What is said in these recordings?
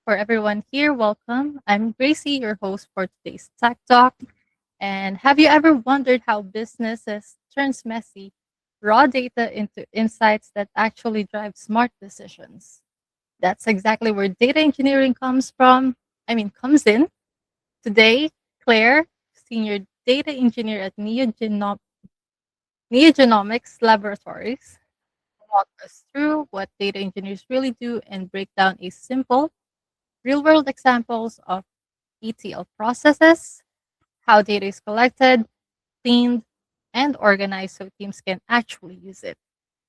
for everyone here, welcome. I'm Gracie, your host for today's Tech Talk. And have you ever wondered how businesses turns messy, raw data into insights that actually drive smart decisions? That's exactly where data engineering comes in. Today, Claire, senior data engineer at NeoGenomics Laboratories, walk us through what data engineers really do and break down a simple real world examples of ETL processes, how data is collected, cleaned, and organized so teams can actually use it.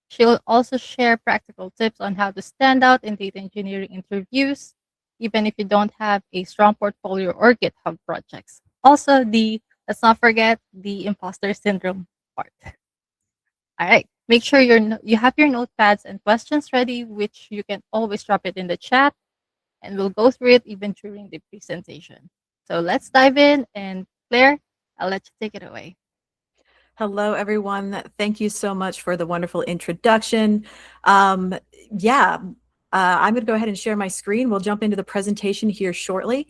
She'll also share practical tips on how to stand out in data engineering interviews, even if you don't have a strong portfolio or GitHub projects. Also, let's not forget the imposter syndrome part. All right. Make sure you have your notepads and questions ready, which you can always drop it in the chat and we'll go through it even during the presentation. So let's dive in. And Claire, I'll let you take it away. Hello, everyone. Thank you so much for the wonderful introduction. I'm going to go ahead and share my screen. We'll jump into the presentation here shortly.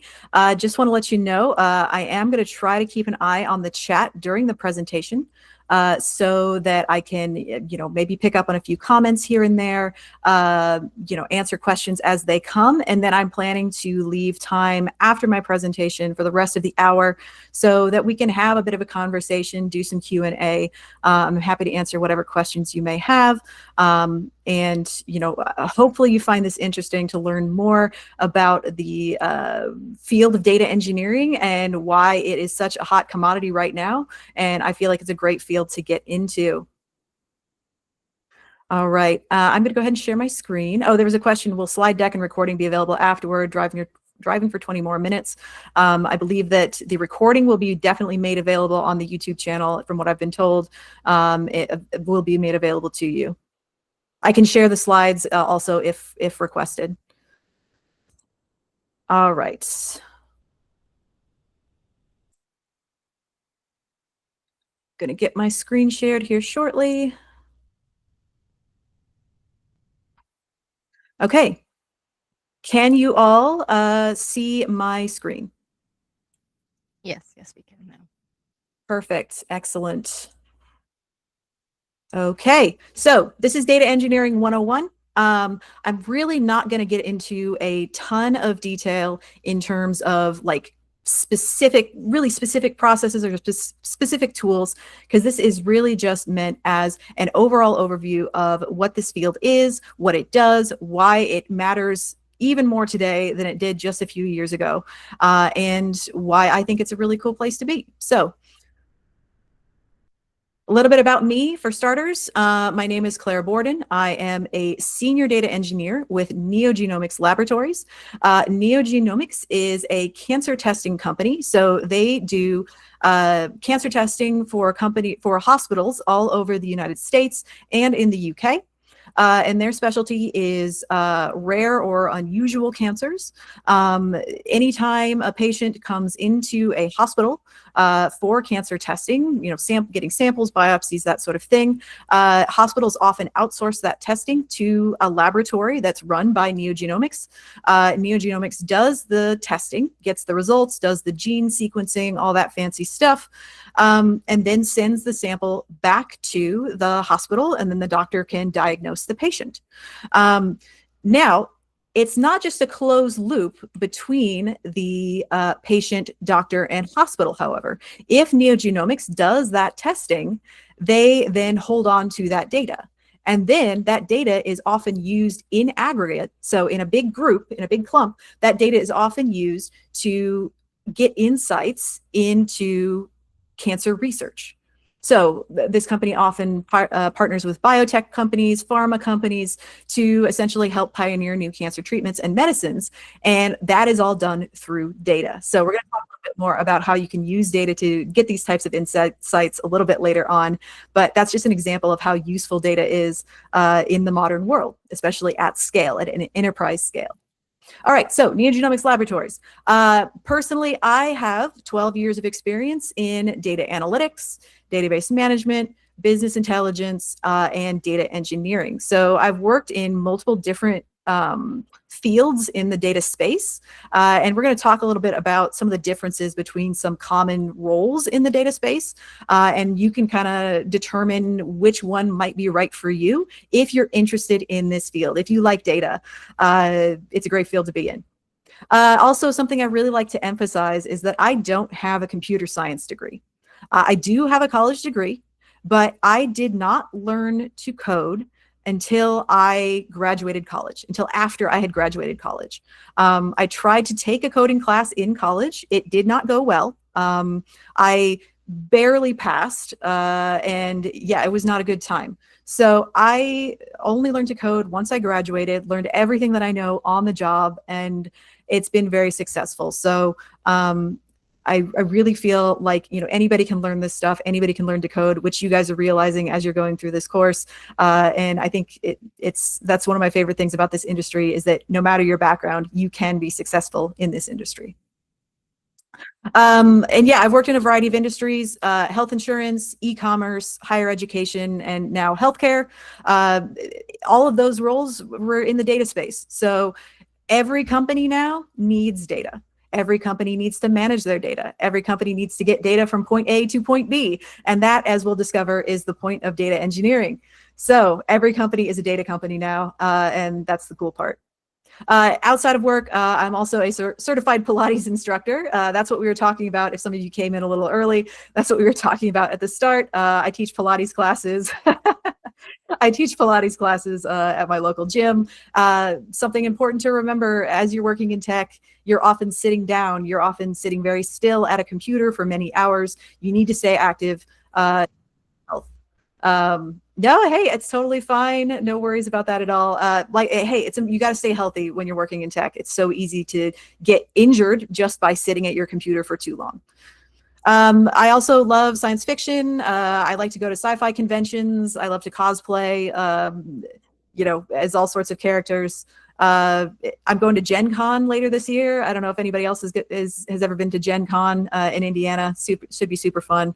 Just want to let you know, I am going to try to keep an eye on the chat during the presentation. So that I can, maybe pick up on a few comments here and there, answer questions as they come. And then I'm planning to leave time after my presentation for the rest of the hour so that we can have a bit of a conversation, do some Q&A. I'm happy to answer whatever questions you may have. Hopefully you find this interesting to learn more about the field of data engineering and why it is such a hot commodity right now. And I feel like it's a great field to get into. All right, I'm going to go ahead and share my screen. Oh, there was a question, will slide deck and recording be available afterward, driving for 20 more minutes? I believe that the recording will be definitely made available on the YouTube channel. From what I've been told, it will be made available to you. I can share the slides also if requested. All right. Going to get my screen shared here shortly. Okay. Can you all see my screen? Yes, we can now. Perfect. Excellent. Okay, so this is Data Engineering 101. I'm really not going to get into a ton of detail in terms of like really specific processes or specific tools, because this is really just meant as an overall overview of what this field is, what it does, why it matters even more today than it did just a few years ago, and why I think it's a really cool place to be. So a little bit about me for starters. My name is Claire Bourdon. I am a senior data engineer with NeoGenomics Laboratories. NeoGenomics is a cancer testing company. So they do cancer testing for hospitals all over the United States and in the UK. And their specialty is rare or unusual cancers. Anytime a patient comes into a hospital for cancer testing, getting samples, biopsies, that sort of thing, hospitals often outsource that testing to a laboratory that's run by NeoGenomics. NeoGenomics does the testing, gets the results, does the gene sequencing, all that fancy stuff, and then sends the sample back to the hospital, and then the doctor can diagnose the patient. Now, it's not just a closed loop between the patient, doctor, and hospital, however. If NeoGenomics does that testing, they then hold on to that data. And then that data is often used in aggregate. So in a big group, in a big clump, that data is often used to get insights into cancer research. So this company often partners with biotech companies, pharma companies to essentially help pioneer new cancer treatments and medicines. And that is all done through data. So we're going to talk a little bit more about how you can use data to get these types of insights a little bit later on. But that's just an example of how useful data is in the modern world, especially at scale, at an enterprise scale. All right, so NeoGenomics Laboratories. Personally, I have 12 years of experience in data analytics, database management, business intelligence, and data engineering. So I've worked in multiple different fields in the data space. And we're going to talk a little bit about some of the differences between some common roles in the data space. And you can kind of determine which one might be right for you if you're interested in this field. If you like data, it's a great field to be in. Also, something I really like to emphasize is that I don't have a computer science degree. I do have a college degree, but I did not learn to code until I graduated college, until after I had graduated college. I tried to take a coding class in college. It did not go well. I barely passed, and yeah, it was not a good time. So I only learned to code once I graduated, learned everything that I know on the job, and it's been very successful. So I really feel like, you know, anybody can learn this stuff. Anybody can learn to code, which you guys are realizing as you're going through this course. And I think that's one of my favorite things about this industry is that no matter your background, you can be successful in this industry. And yeah, I've worked in a variety of industries, health insurance, e-commerce, higher education, and now healthcare. All of those roles were in the data space. So every company now needs data. Every company needs to manage their data. Every company needs to get data from point A to point B. And that, as we'll discover, is the point of data engineering. So every company is a data company now, and that's the cool part. Outside of work, I'm also a certified Pilates instructor. That's what we were talking about. If some of you came in a little early, that's what we were talking about at the start. I teach Pilates classes. I teach Pilates classes at my local gym. Something important to remember as you're working in tech, you're often sitting down. You're often sitting very still at a computer for many hours. You need to stay active. No, hey, it's totally fine. No worries about that at all. Hey, you got to stay healthy when you're working in tech. It's so easy to get injured just by sitting at your computer for too long. I also love science fiction. I like to go to sci-fi conventions. I love to cosplay, you know, as all sorts of characters. I'm going to Gen Con later this year. I don't know if anybody else has ever been to Gen Con in Indiana. Should be super fun.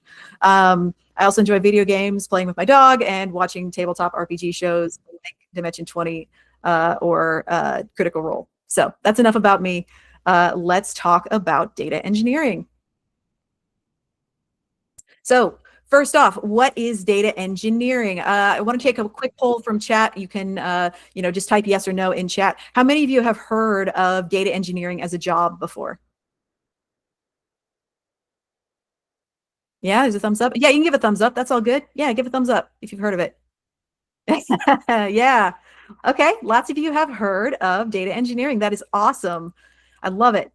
I also enjoy video games, playing with my dog, and watching tabletop RPG shows like Dimension 20 or Critical Role. So that's enough about me. Let's talk about data engineering. So first off, what is data engineering? I want to take a quick poll from chat. You can, you know, just type yes or no in chat. How many of you have heard of data engineering as a job before? Yeah, there's a thumbs up. Yeah, you can give a thumbs up. That's all good. Yeah, give a thumbs up if you've heard of it. Yeah. Okay, lots of you have heard of data engineering. That is awesome. I love it.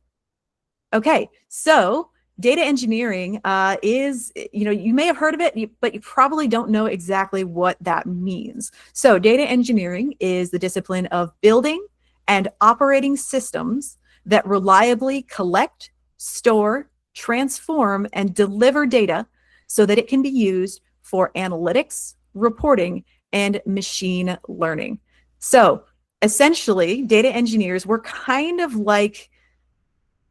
Okay, so data engineering is, you know, you may have heard of it, but you probably don't know exactly what that means. So data engineering is the discipline of building and operating systems that reliably collect, store, transform, and deliver data so that it can be used for analytics, reporting, and machine learning. So essentially, data engineers were kind of like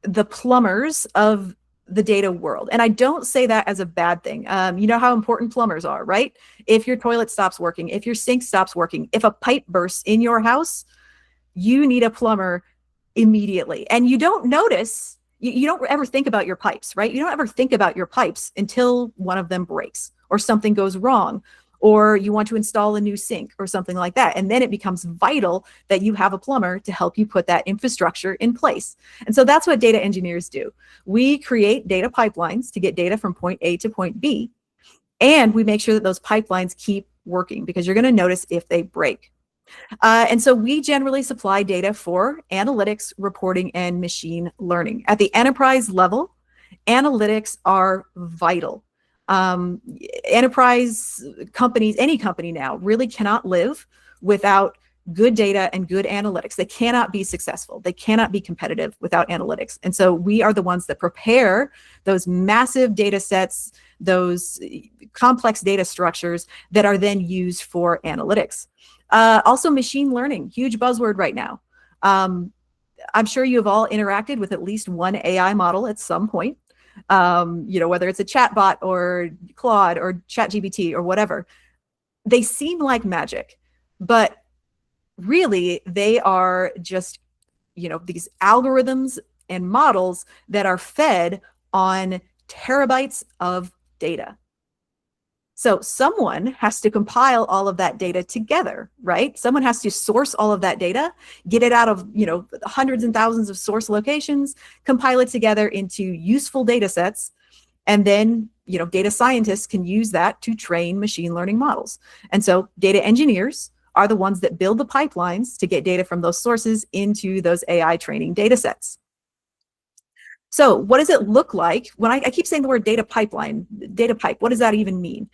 the plumbers of the data world. And I don't say that as a bad thing. You know how important plumbers are, right? If your toilet stops working, if your sink stops working, if a pipe bursts in your house, you need a plumber immediately. And you don't notice, you don't ever think about your pipes, right? You don't ever think about your pipes until one of them breaks or something goes wrong, or you want to install a new sink or something like that. And then it becomes vital that you have a plumber to help you put that infrastructure in place. And so that's what data engineers do. We create data pipelines to get data from point A to point B, and we make sure that those pipelines keep working, because you're going to notice if they break. And so we generally supply data for analytics, reporting, and machine learning. At the enterprise level, analytics are vital. Enterprise companies, any company now, really cannot live without good data and good analytics. They cannot be successful. They cannot be competitive without analytics. And so we are the ones that prepare those massive data sets, those complex data structures that are then used for analytics. Also, machine learning, huge buzzword right now. I'm sure you have all interacted with at least one AI model at some point. You know, whether it's a chatbot or Claude or ChatGPT or whatever, they seem like magic, but really they are just, these algorithms and models that are fed on terabytes of data. So someone has to compile all of that data together, right? Someone has to source all of that data, get it out of, hundreds and thousands of source locations, compile it together into useful data sets, and then, data scientists can use that to train machine learning models. And so data engineers are the ones that build the pipelines to get data from those sources into those AI training data sets. So what does it look like when I keep saying the word data pipeline, data pipe? What does that even mean?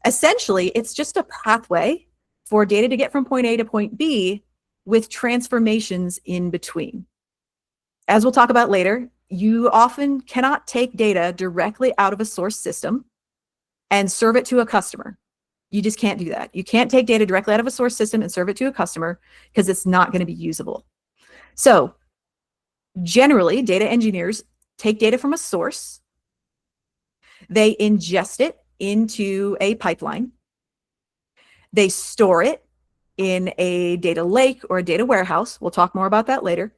Essentially, it's just a pathway for data to get from point A to point B with transformations in between. As we'll talk about later, you often cannot take data directly out of a source system and serve it to a customer. You just can't do that. You can't take data directly out of a source system and serve it to a customer because it's not going to be usable. So generally, data engineers take data from a source, they ingest it into a pipeline, they store it in a data lake or a data warehouse. We'll talk more about that later.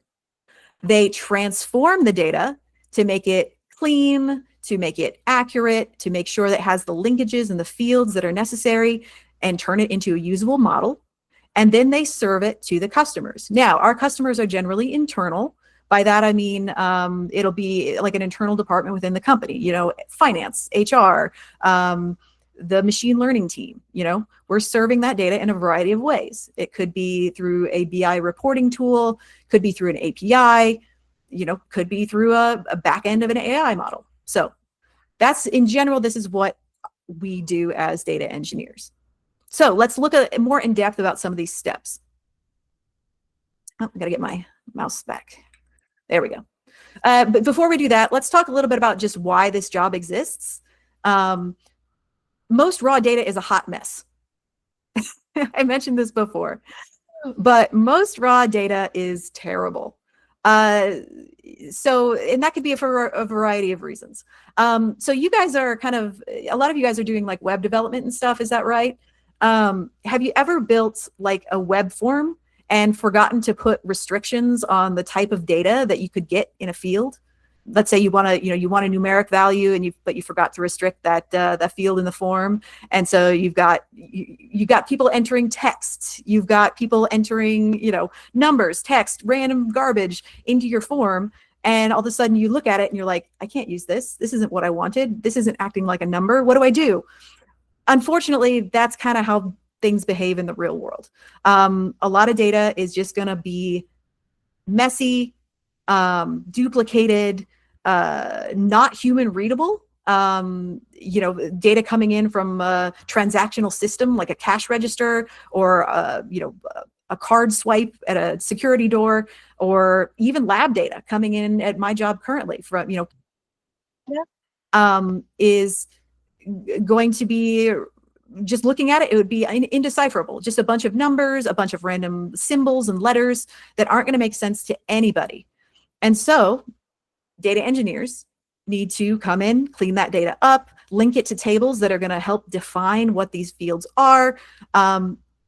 They transform the data to make it clean, to make it accurate, to make sure that it has the linkages and the fields that are necessary, and turn it into a usable model. And then they serve it to the customers. Now, our customers are generally internal. By that, I mean, it'll be like an internal department within the company, finance, HR, the machine learning team. We're serving that data in a variety of ways. It could be through a BI reporting tool, could be through an API, could be through a back end of an AI model. So that's, in general, this is what we do as data engineers. So let's look at more in depth about some of these steps. Oh, I gotta get my mouse back. There we go. But before we do that, let's talk a little bit about just why this job exists. Most raw data is a hot mess. I mentioned this before, but most raw data is terrible. So, and that could be for a variety of reasons. So you guys are a lot of you guys are doing like web development and stuff. Is that right? Have you ever built like a web form and forgotten to put restrictions on the type of data that you could get in a field? Let's say you want a numeric value, but you forgot to restrict that field in the form, and so you've got people entering text, you've got people entering numbers, text, random garbage into your form, and all of a sudden you look at it and you're like, I can't use this. This isn't what I wanted. This isn't acting like a number. What do I do? Unfortunately, that's kind of how things behave in the real world. A lot of data is just going to be messy, duplicated, not human readable. Data coming in from a transactional system like a cash register or a card swipe at a security door, or even lab data coming in at my job currently from is going to be, just looking at it, it would be indecipherable. Just a bunch of numbers, a bunch of random symbols and letters that aren't going to make sense to anybody. And so data engineers need to come in, clean that data up, link it to tables that are going to help define what these fields are,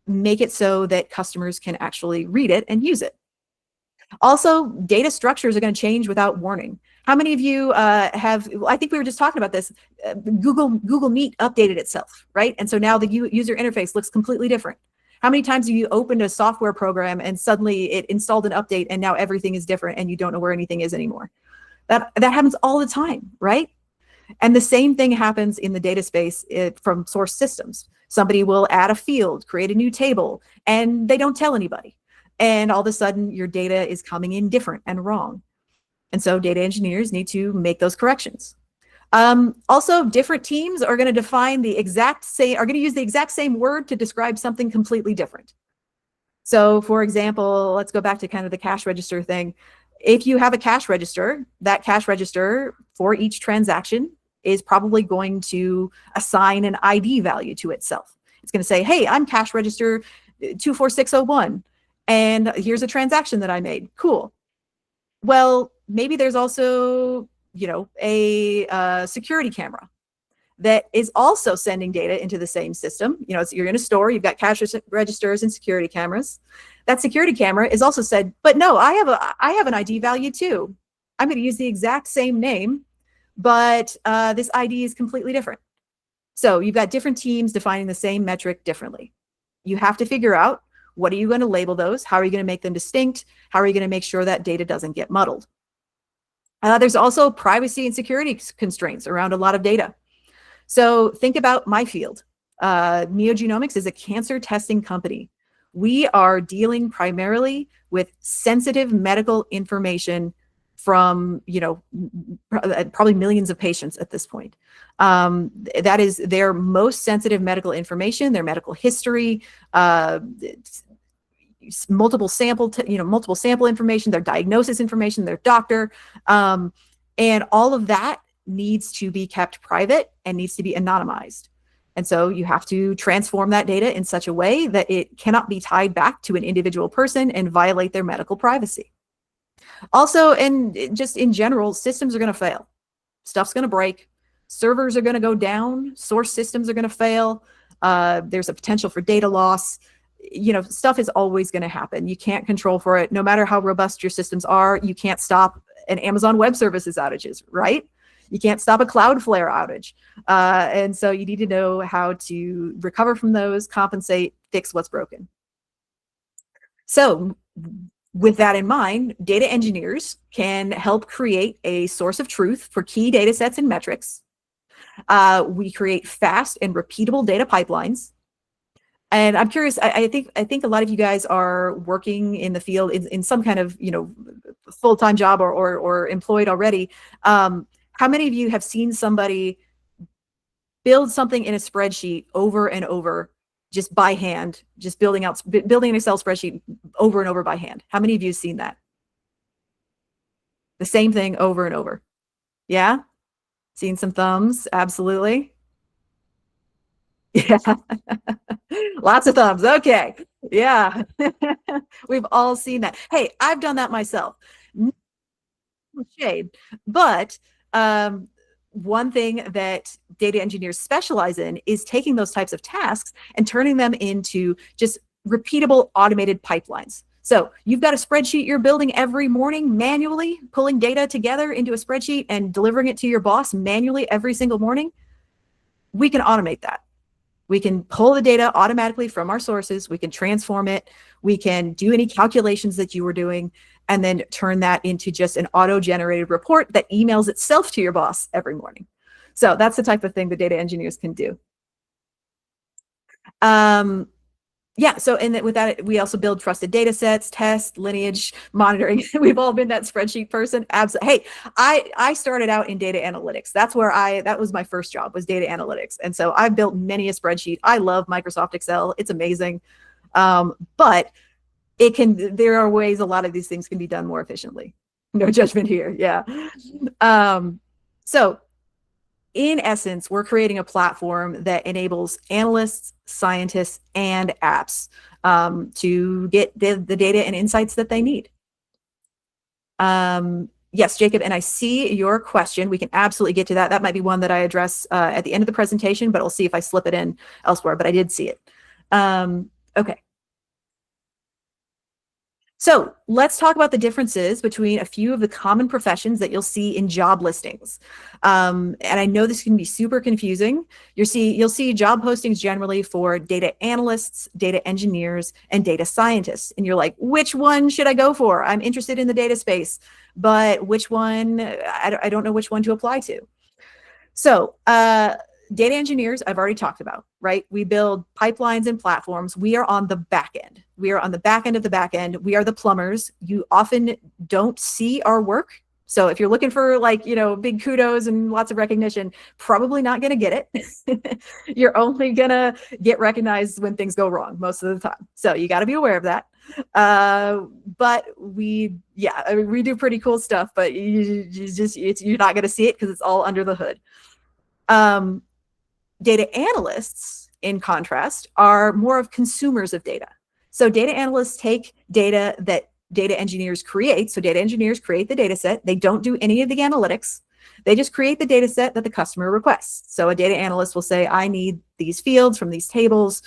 make it so that customers can actually read it and use it. Also, data structures are going to change without warning. How many of you have, I think we were just talking about this, Google Meet updated itself, right? And so now the user interface looks completely different. How many times have you opened a software program and suddenly it installed an update and now everything is different and you don't know where anything is anymore? That happens all the time, right? And the same thing happens in the data space from source systems. Somebody will add a field, create a new table, and they don't tell anybody. And all of a sudden your data is coming in different and wrong. And so data engineers need to make those corrections. Also, different teams are going to define the exact same, are going to use the exact same word to describe something completely different. So for example, let's go back to kind of the cash register thing. If you have a cash register, that cash register for each transaction is probably going to assign an ID value to itself. It's going to say, hey, I'm cash register 24601, and here's a transaction that I made. Cool. Well, maybe there's also, a security camera that is also sending data into the same system. You know, you're in a store, you've got cash registers and security cameras. That security camera is also said, but no, I have an ID value too. I'm going to use the exact same name, but this ID is completely different. So you've got different teams defining the same metric differently. You have to figure out, what are you going to label those? How are you going to make them distinct? How are you going to make sure that data doesn't get muddled? There's also privacy and security constraints around a lot of data. So think about my field. NeoGenomics is a cancer testing company. We are dealing primarily with sensitive medical information from, you know, probably millions of patients at this point. That is their most sensitive medical information, their medical history, multiple sample information, their diagnosis information, their doctor, and all of that needs to be kept private and needs to be anonymized. And so you have to transform that data in such a way that it cannot be tied back to an individual person and violate their medical privacy. Also, and just in general, systems are going to fail. Stuff's going to break. Servers are going to go down. Source systems are going to fail. There's a potential for data loss. You know, stuff is always going to happen. You can't control for it. No matter how robust your systems are, you can't stop an Amazon Web Services outages, right? You can't stop a Cloudflare outage. And so you need to know how to recover from those, compensate, fix what's broken. So with that in mind, data engineers can help create a source of truth for key data sets and metrics. We create fast and repeatable data pipelines. And I'm curious, I think a lot of you guys are working in the field in some kind of, you know, full-time job or employed already. How many of you have seen somebody build something in a spreadsheet over and over, just by hand, just building an Excel spreadsheet over and over by hand? How many of you have seen that? The same thing over and over. Yeah? Seen some thumbs? Absolutely. Yeah. Lots of thumbs. Okay. Yeah. We've all seen that. Hey, I've done that myself. No shade. But one thing that data engineers specialize in is taking those types of tasks and turning them into just repeatable automated pipelines. So you've got a spreadsheet you're building every morning manually, pulling data together into a spreadsheet and delivering it to your boss manually every single morning. We can automate that. We can pull the data automatically from our sources. We can transform it. We can do any calculations that you were doing and then turn that into just an auto-generated report that emails itself to your boss every morning. So that's the type of thing that data engineers can do. Yeah, so with that, we also build trusted data sets, test, lineage, monitoring. We've all been that spreadsheet person. Absolutely. Hey, I started out in data analytics. That was my first job, was data analytics. And so I've built many a spreadsheet. I love Microsoft Excel. It's amazing. But there are ways a lot of these things can be done more efficiently. No judgment here. Yeah. So in essence, we're creating a platform that enables analysts, scientists, and apps to get the data and insights that they need. Yes, Jacob, and I see your question. We can absolutely get to that. That might be one that I address at the end of the presentation, but I'll see if I slip it in elsewhere, but I did see it. Okay. So let's talk about the differences between a few of the common professions that you'll see in job listings. And I know this can be super confusing. You'll see job postings generally for data analysts, data engineers, and data scientists. And you're like, which one should I go for? I'm interested in the data space, but which one, I don't know which one to apply to. So data engineers, I've already talked about, right? We build pipelines and platforms. We are on the back end. We are on the back end of the back end. We are the plumbers. You often don't see our work. So if you're looking for, like, you know, big kudos and lots of recognition, probably not going to get it. You're only going to get recognized when things go wrong most of the time. So you got to be aware of that. But we do pretty cool stuff, but you're not going to see it because it's all under the hood. Data analysts, in contrast, are more of consumers of data. So data analysts take data that data engineers create. So data engineers create the data set. They don't do any of the analytics. They just create the data set that the customer requests. So a data analyst will say, I need these fields from these tables.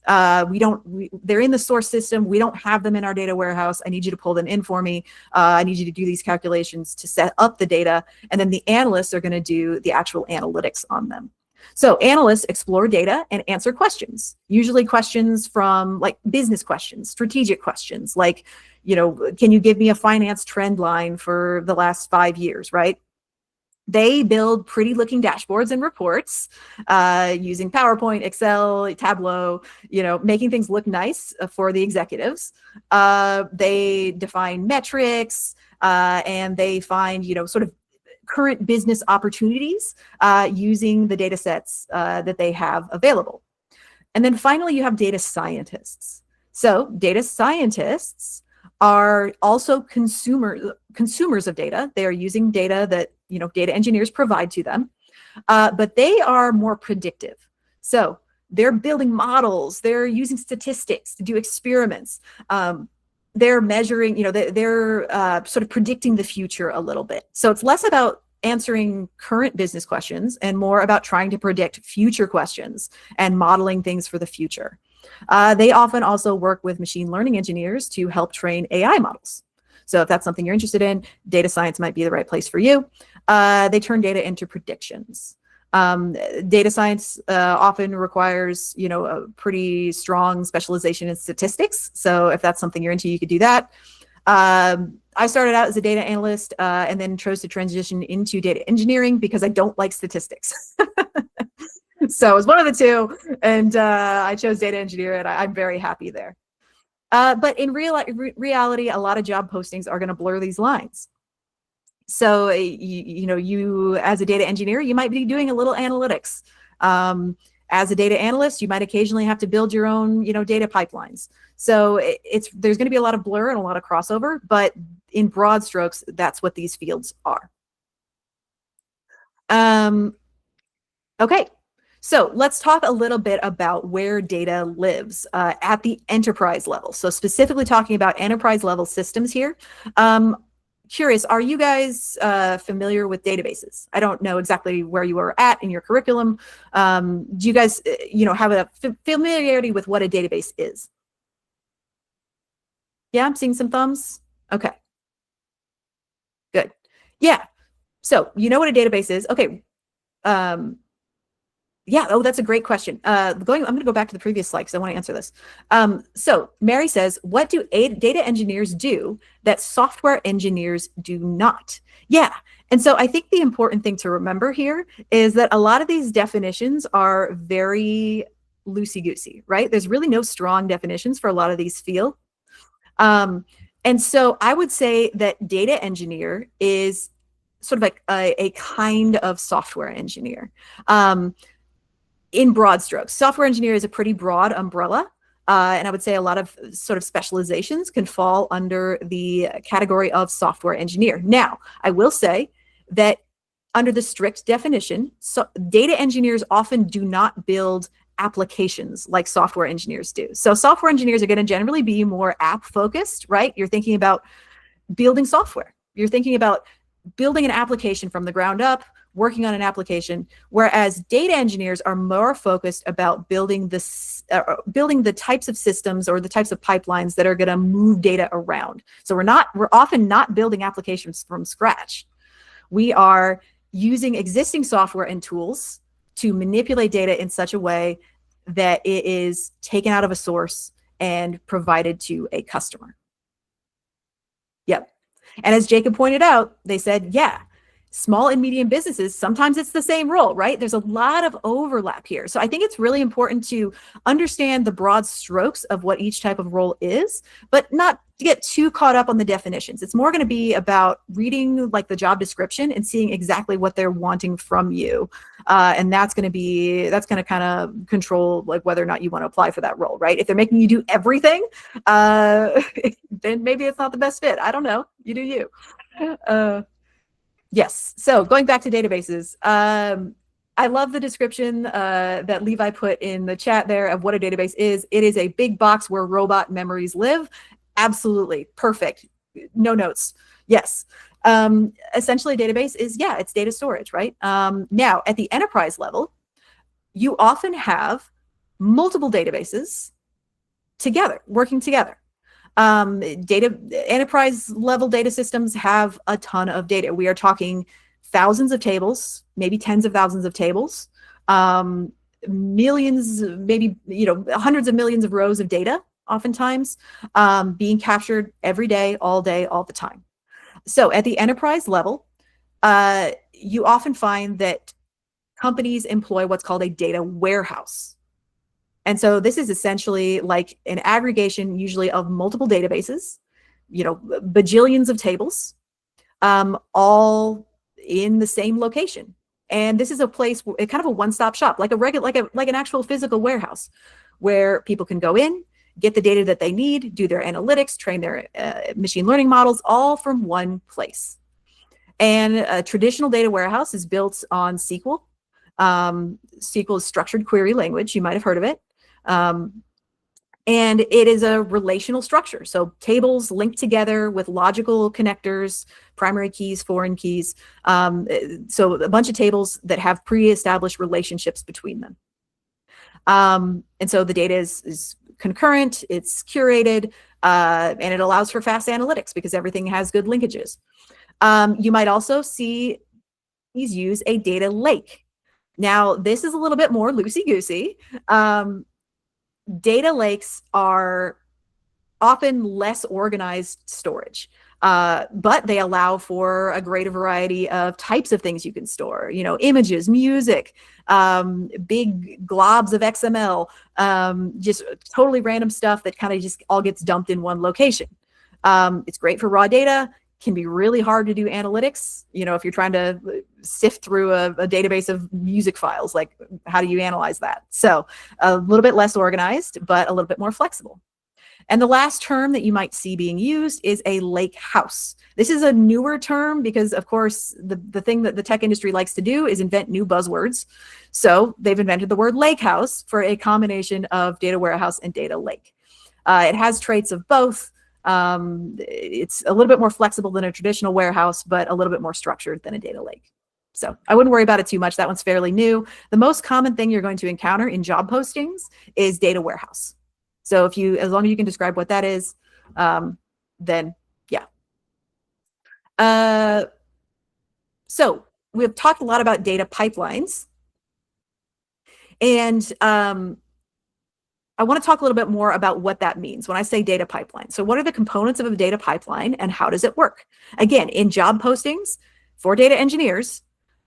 They're in the source system. We don't have them in our data warehouse. I need you to pull them in for me. I need you to do these calculations to set up the data. And then the analysts are going to do the actual analytics on them. So analysts explore data and answer questions, usually questions from like business questions, strategic questions, like, can you give me a finance trend line for the last 5 years, right? They build pretty looking dashboards and reports using PowerPoint, Excel, Tableau, making things look nice for the executives. They define metrics and they find, sort of current business opportunities using the data sets that they have available. And then finally, you have data scientists. So data scientists are also consumers of data. They are using data that data engineers provide to them, but they are more predictive. So they're building models. They're using statistics to do experiments. They're measuring. They're sort of predicting the future a little bit. So it's less about answering current business questions and more about trying to predict future questions and modeling things for the future. They often also work with machine learning engineers to help train AI models. So if that's something you're interested in, data science might be the right place for you. They turn data into predictions. Data science often requires, a pretty strong specialization in statistics. So if that's something you're into, you could do that. I started out as a data analyst and then chose to transition into data engineering because I don't like statistics. So it was one of the two, and I chose data engineer, and I'm very happy there. But in reality, a lot of job postings are going to blur these lines. So you as a data engineer, you might be doing a little analytics. As a data analyst, you might occasionally have to build your own, data pipelines. So there's going to be a lot of blur and a lot of crossover, but in broad strokes, that's what these fields are. Okay. So let's talk a little bit about where data lives at the enterprise level. So specifically talking about enterprise level systems here. Curious, are you guys familiar with databases? I don't know exactly where you are at in your curriculum. Do you guys, have a familiarity with what a database is? Yeah, I'm seeing some thumbs. Okay, good. Yeah. So you know what a database is. Okay. Yeah. Oh, that's a great question. I'm going to go back to the previous slide because I want to answer this. So Mary says, what do data engineers do that software engineers do not? Yeah. And so I think the important thing to remember here is that a lot of these definitions are very loosey-goosey, right? There's really no strong definitions for a lot of these fields. And so I would say that data engineer is sort of like a kind of software engineer. In broad strokes, software engineer is a pretty broad umbrella. And I would say a lot of sort of specializations can fall under the category of software engineer. Now, I will say that under the strict definition, so data engineers often do not build applications like software engineers do. So software engineers are going to generally be more app focused, right? You're thinking about building software. You're thinking about building an application from the ground up, working on an application, whereas data engineers are more focused about building the types of systems or the types of pipelines that are going to move data around. So we're often not building applications from scratch. We are using existing software and tools to manipulate data in such a way that it is taken out of a source and provided to a customer. Yep. And as Jacob pointed out, they said, yeah, small and medium businesses, sometimes it's the same role, right? There's a lot of overlap here. So I think it's really important to understand the broad strokes of what each type of role is, but not to get too caught up on the definitions. It's more going to be about reading like the job description and seeing exactly what they're wanting from you. And that's going to kind of control like whether or not you want to apply for that role, right? If they're making you do everything, then maybe it's not the best fit. I don't know. You do you. Yes. So going back to databases, I love the description that Levi put in the chat there of what a database is. It is a big box where robot memories live. Absolutely. Perfect. No notes. Yes. Essentially, a database is, yeah, it's data storage, right? Now, at the enterprise level, you often have multiple databases together, working together. Data enterprise level data systems have a ton of data. We are talking thousands of tables, maybe tens of thousands of tables, um, millions, maybe hundreds of millions of rows of data, oftentimes being captured every day, all the time. So at the enterprise level, you often find that companies employ what's called a data warehouse. And so this is essentially like an aggregation, usually of multiple databases, bajillions of tables, all in the same location. And this is a place, kind of a one-stop shop, like a regular, like an actual physical warehouse, where people can go in, get the data that they need, do their analytics, train their machine learning models, all from one place. And a traditional data warehouse is built on SQL. SQL is structured query language. You might have heard of it. Um, and it is a relational structure. So tables linked together with logical connectors, primary keys, foreign keys. So a bunch of tables that have pre-established relationships between them. And so the data is concurrent, it's curated, and it allows for fast analytics because everything has good linkages. You might also see these use a data lake. Now, this is a little bit more loosey-goosey. Data lakes are often less organized storage, but they allow for a greater variety of types of things you can store, images, music, big globs of XML, just totally random stuff that kind of just all gets dumped in one location. It's great for raw data, can be really hard to do analytics. If you're trying to sift through a database of music files, like how do you analyze that? So a little bit less organized, but a little bit more flexible. And the last term that you might see being used is a lake house. This is a newer term because, of course, the thing that the tech industry likes to do is invent new buzzwords. So they've invented the word lake house for a combination of data warehouse and data lake. It has traits of both. It's a little bit more flexible than a traditional warehouse, but a little bit more structured than a data lake. So I wouldn't worry about it too much. That one's fairly new. The most common thing you're going to encounter in job postings is data warehouse. So as long as you can describe what that is, then yeah. So we've talked a lot about data pipelines, and I want to talk a little bit more about what that means when I say data pipeline. So what are the components of a data pipeline and how does it work? Again, in job postings for data engineers,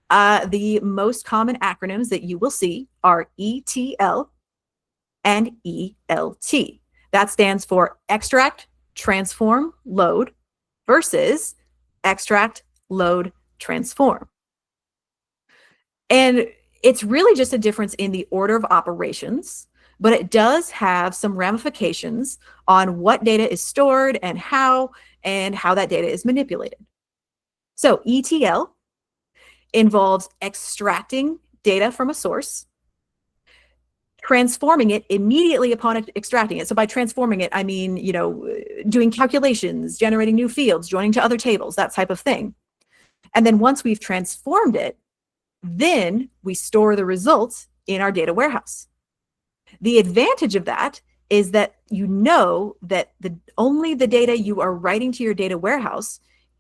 the most common acronyms that you will see are ETL and ELT. That stands for extract, transform, load versus extract, load, transform. And it's really just a difference in the order of operations, but it does have some ramifications on what data is stored and how that data is manipulated. So ETL involves extracting data from a source, transforming it immediately upon extracting it. So by transforming it, I mean, doing calculations, generating new fields, joining to other tables, that type of thing. And then once we've transformed it, then we store the results in our data warehouse. The advantage of that is that that only the data you are writing to your data warehouse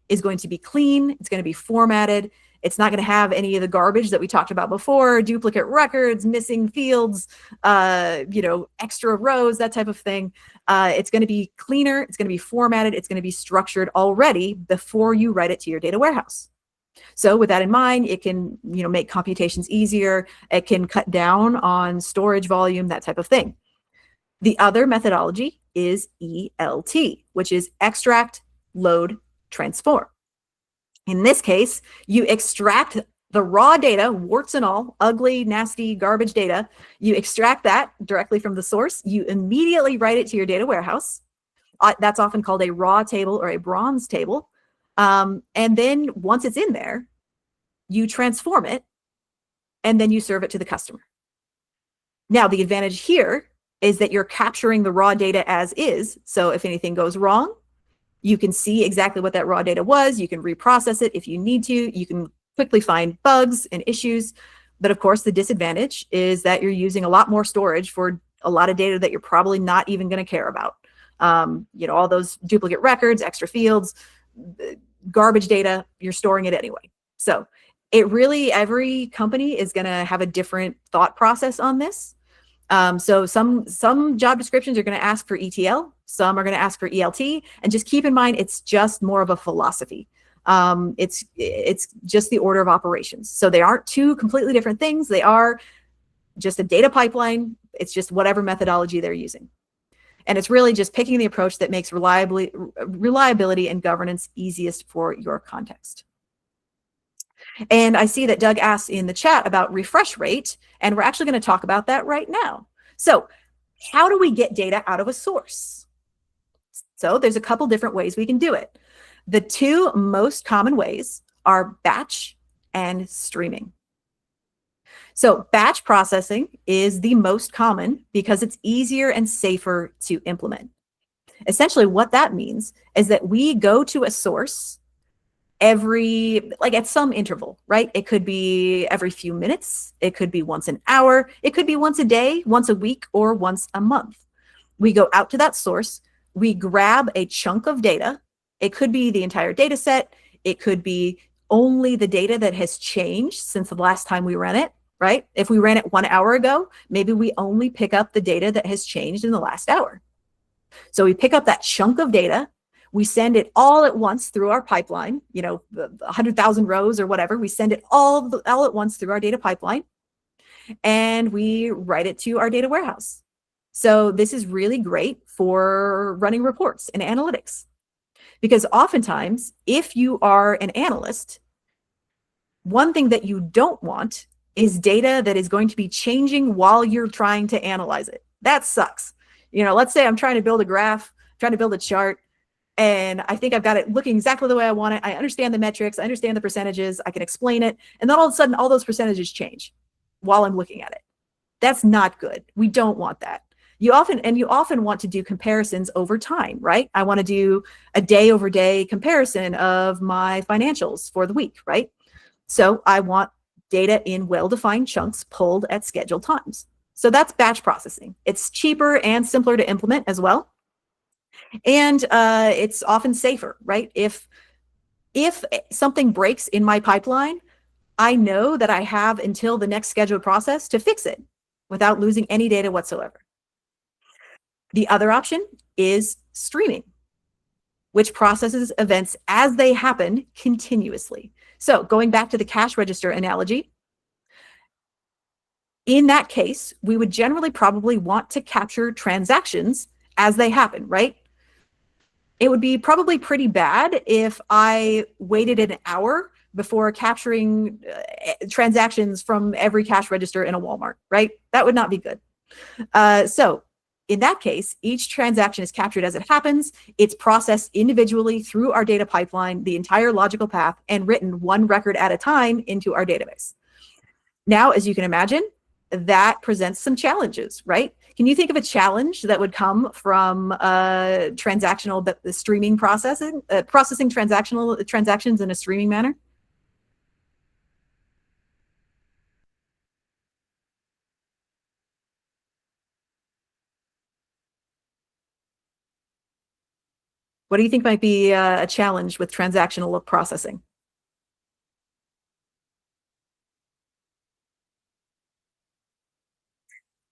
is going to be clean, it's going to be formatted, it's not going to have any of the garbage that we talked about before, duplicate records, missing fields, extra rows, that type of thing. It's going to be cleaner, it's going to be formatted, it's going to be structured already before you write it to your data warehouse. So with that in mind, it can make computations easier. It can cut down on storage volume, that type of thing. The other methodology is ELT, which is extract, load, transform. In this case, you extract the raw data, warts and all, ugly, nasty, garbage data. You extract that directly from the source. You immediately write it to your data warehouse. That's often called a raw table or a bronze table. And then once it's in there, you transform it, and then you serve it to the customer. Now, the advantage here is that you're capturing the raw data as is. So if anything goes wrong, You can see exactly what that raw data was. You can reprocess it if you need to. You can quickly find bugs and issues. But of course, the disadvantage is that you're using a lot more storage for a lot of data that you're probably not even going to care about. All those duplicate records, extra fields, garbage data, you're storing it anyway. So every company is going to have a different thought process on this. So some job descriptions are going to ask for ETL, some are going to ask for ELT, and just keep in mind it's just more of a philosophy. It's just the order of operations. So they aren't two completely different things. They are just a data pipeline. It's just whatever methodology they're using. And it's really just picking the approach that makes reliability and governance easiest for your context. And I see that Doug asked in the chat about refresh rate, and we're actually going to talk about that right now. So how do we get data out of a source? So there's a couple different ways we can do it. The two most common ways are batch and streaming. So batch processing is the most common because it's easier and safer to implement. Essentially, what that means is that we go to a source at some interval, right? It could be every few minutes, it could be once an hour, it could be once a day, once a week, or once a month. We go out to that source, we grab a chunk of data. It could be the entire data set, it could be only the data that has changed since the last time we ran it, right? If we ran it 1 hour ago, maybe we only pick up the data that has changed in the last hour. So we pick up that chunk of data, we send it all at once through our pipeline, the 100,000 rows or whatever, we send it all at once through our data pipeline, and we write it to our data warehouse. So this is really great for running reports and analytics, because oftentimes, if you are an analyst, one thing that you don't want is data that is going to be changing while you're trying to analyze it. That sucks. Let's say I'm trying to build a graph, trying to build a chart, and I think I've got it looking exactly the way I want it. I understand the metrics, I understand the percentages, I can explain it, and then all of a sudden, all those percentages change while I'm looking at it. That's not good. We don't want that. You often want to do comparisons over time, right? I want to do a day over day comparison of my financials for the week, right? So I want data in well-defined chunks pulled at scheduled times. So that's batch processing. It's cheaper and simpler to implement as well. And it's often safer, right? If something breaks in my pipeline, I know that I have until the next scheduled process to fix it without losing any data whatsoever. The other option is streaming, which processes events as they happen continuously. So going back to the cash register analogy, in that case, we would generally probably want to capture transactions as they happen, right? It would be probably pretty bad if I waited an hour before capturing transactions from every cash register in a Walmart, right? That would not be good. So in that case, each transaction is captured as it happens. It's processed individually through our data pipeline, the entire logical path, and written one record at a time into our database. Now, as you can imagine, that presents some challenges, right? Can you think of a challenge that would come from transactional streaming processing transactional transactions in a streaming manner? What do you think might be a challenge with transactional processing?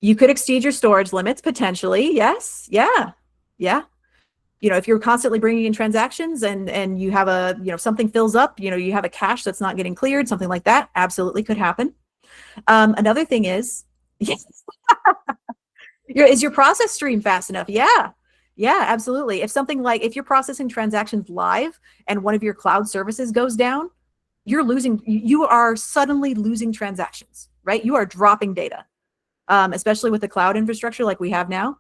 You could exceed your storage limits potentially. Yes. Yeah. Yeah. If you're constantly bringing in transactions and you have something fills up, you have a cache that's not getting cleared, something like that, absolutely could happen. Another thing is, yes, is your process stream fast enough? Yeah. Yeah, absolutely. If you're processing transactions live and one of your cloud services goes down, you are suddenly losing transactions, right? You are dropping data, especially with the cloud infrastructure like we have now.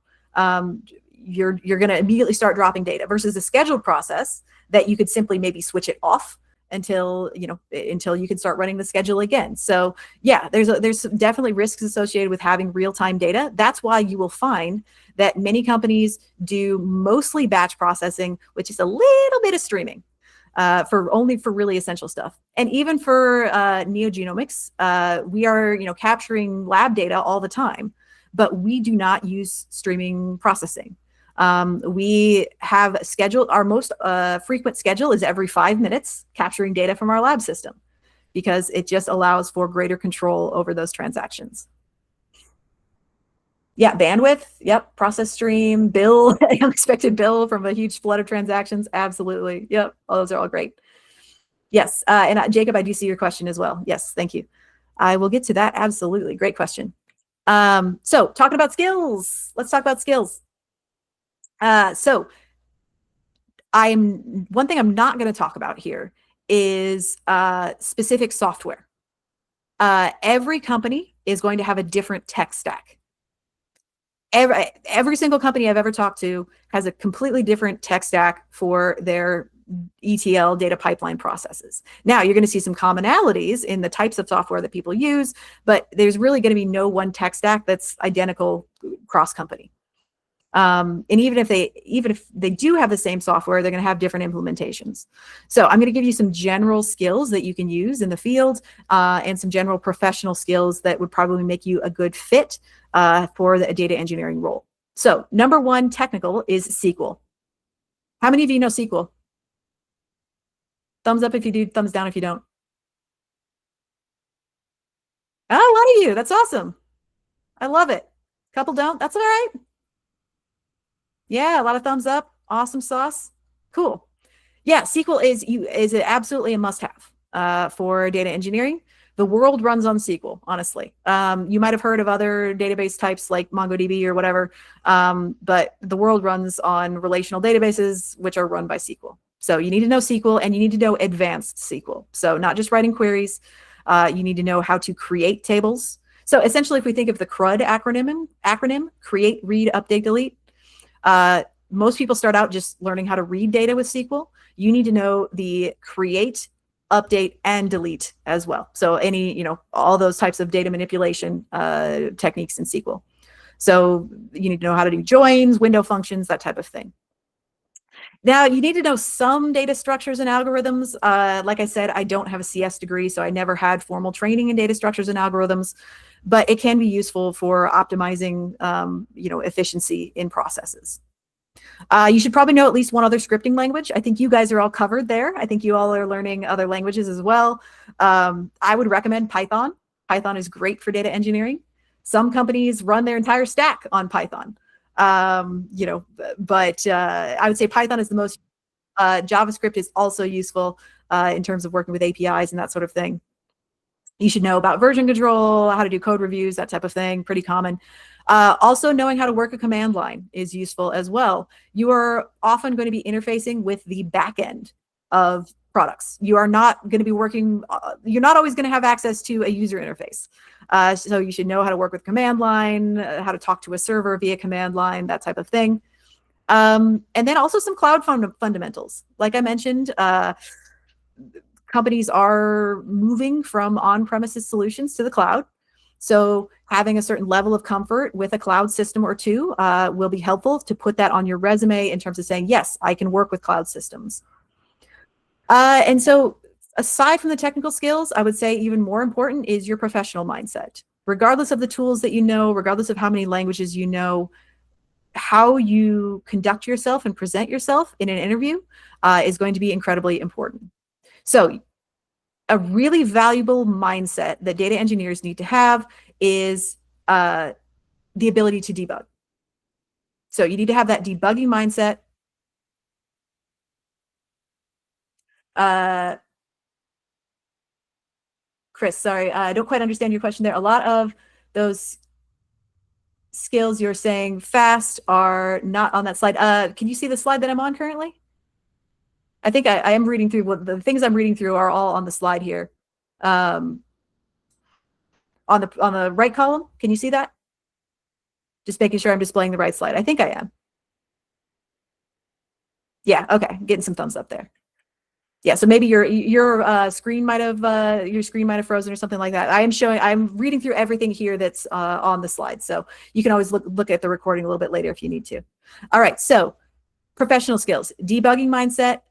You're going to immediately start dropping data versus a scheduled process that you could simply maybe switch it off until you can start running the schedule again. So yeah, there's definitely risks associated with having real-time data. That's why you will find that many companies do mostly batch processing, which is a little bit of streaming. For really essential stuff. And even for NeoGenomics, we are capturing lab data all the time, but we do not use streaming processing. We have scheduled our most frequent schedule is every 5 minutes capturing data from our lab system because it just allows for greater control over those transactions. Yeah, bandwidth. Yep, process stream, bill, unexpected bill from a huge flood of transactions. Absolutely. Yep, those are all great. Yes, and Jacob, I do see your question as well. Yes, thank you. I will get to that. Absolutely, great question. So talking about skills, let's talk about skills. So one thing I'm not going to talk about here is specific software. Every company is going to have a different tech stack. Every single company I've ever talked to has a completely different tech stack for their ETL data pipeline processes. Now, you're going to see some commonalities in the types of software that people use, but there's really going to be no one tech stack that's identical cross company. And even if they do have the same software, they're going to have different implementations. So I'm going to give you some general skills that you can use in the field and some general professional skills that would probably make you a good fit for the data engineering role. So number one technical is SQL. How many of you know SQL? Thumbs up if you do, thumbs down if you don't. Oh, a lot of you. That's awesome. I love it. Couple don't. That's all right. Yeah, a lot of thumbs up. Awesome sauce. Cool. Yeah, SQL is absolutely a must-have for data engineering. The world runs on SQL, honestly. You might have heard of other database types like MongoDB or whatever, but the world runs on relational databases, which are run by SQL. So you need to know SQL and you need to know advanced SQL. So not just writing queries, you need to know how to create tables. So essentially, if we think of the CRUD acronym, create, read, update, delete, most people start out just learning how to read data with SQL. You need to know the create, update, and delete as well. So all those types of data manipulation techniques in SQL. So you need to know how to do joins, window functions, that type of thing. Now, you need to know some data structures and algorithms. Like I said, I don't have a CS degree, so I never had formal training in data structures and algorithms, but it can be useful for optimizing efficiency in processes. You should probably know at least one other scripting language. I think you guys are all covered there. I think you all are learning other languages as well. I would recommend Python. Python is great for data engineering. Some companies run their entire stack on Python. But I would say Python is the most. JavaScript is also useful in terms of working with APIs and that sort of thing. You should know about version control, how to do code reviews, that type of thing, pretty common. Also, knowing how to work a command line is useful as well. You are often going to be interfacing with the back end of products. You are not going to be working, you're not always going to have access to a user interface. So you should know how to work with command line, how to talk to a server via command line, that type of thing. And then also some cloud fundamentals. Like I mentioned, companies are moving from on-premises solutions to the cloud. So having a certain level of comfort with a cloud system or two will be helpful to put that on your resume in terms of saying, yes, I can work with cloud systems. And so aside from the technical skills, I would say even more important is your professional mindset. Regardless of the tools that you know, regardless of how many languages you know, how you conduct yourself and present yourself in an interview is going to be incredibly important. So a really valuable mindset that data engineers need to have is the ability to debug. So you need to have that debugging mindset. Chris, sorry, I don't quite understand your question there. A lot of those skills you're saying fast are not on that slide. Can you see the slide that I'm on currently? I think I am reading through the things I'm reading through are all on the slide here. On the right column, can you see that? Just making sure I'm displaying the right slide. I think I am. Yeah, okay, getting some thumbs up there. Yeah, so maybe your screen might have frozen or something like that. I'm reading through everything here that's on the slide, so you can always look at the recording a little bit later if you need to. All right, so professional skills, debugging mindset.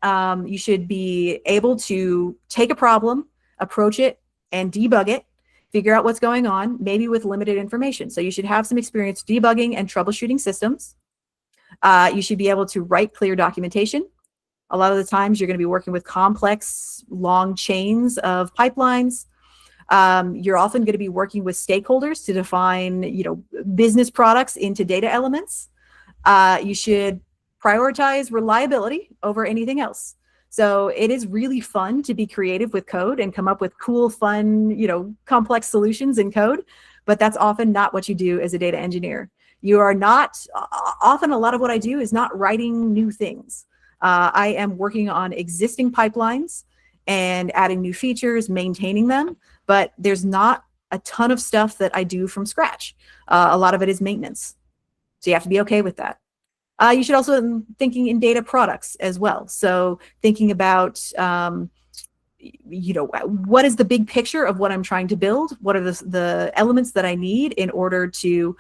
You should be able to take a problem, approach it, and debug it. Figure out what's going on, maybe with limited information. So you should have some experience debugging and troubleshooting systems. You should be able to write clear documentation. A lot of the times you're going to be working with complex, long chains of pipelines. You're often going to be working with stakeholders to define, business products into data elements. You should prioritize reliability over anything else. So it is really fun to be creative with code and come up with cool, fun, complex solutions in code, but that's often not what you do as a data engineer. You are not, often a lot of what I do is not writing new things. I am working on existing pipelines and adding new features, maintaining them, but there's not a ton of stuff that I do from scratch. A lot of it is maintenance. So you have to be okay with that. You should also thinking in data products as well. So thinking about, what is the big picture of what I'm trying to build? What are the elements that I need in order to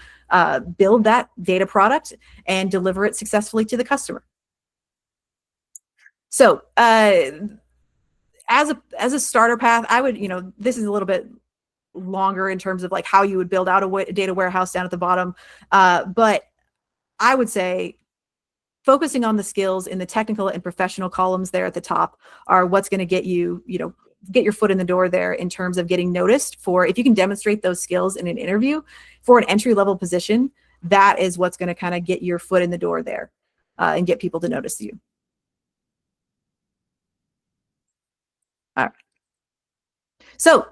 build that data product and deliver it successfully to the customer? So as a starter path, I would, this is a little bit longer in terms of like how you would build out a data warehouse down at the bottom. But I would say focusing on the skills in the technical and professional columns there at the top are what's going to get you, get your foot in the door there in terms of getting noticed for, if you can demonstrate those skills in an interview for an entry-level position, that is what's going to kind of get your foot in the door there and get people to notice you. All right. So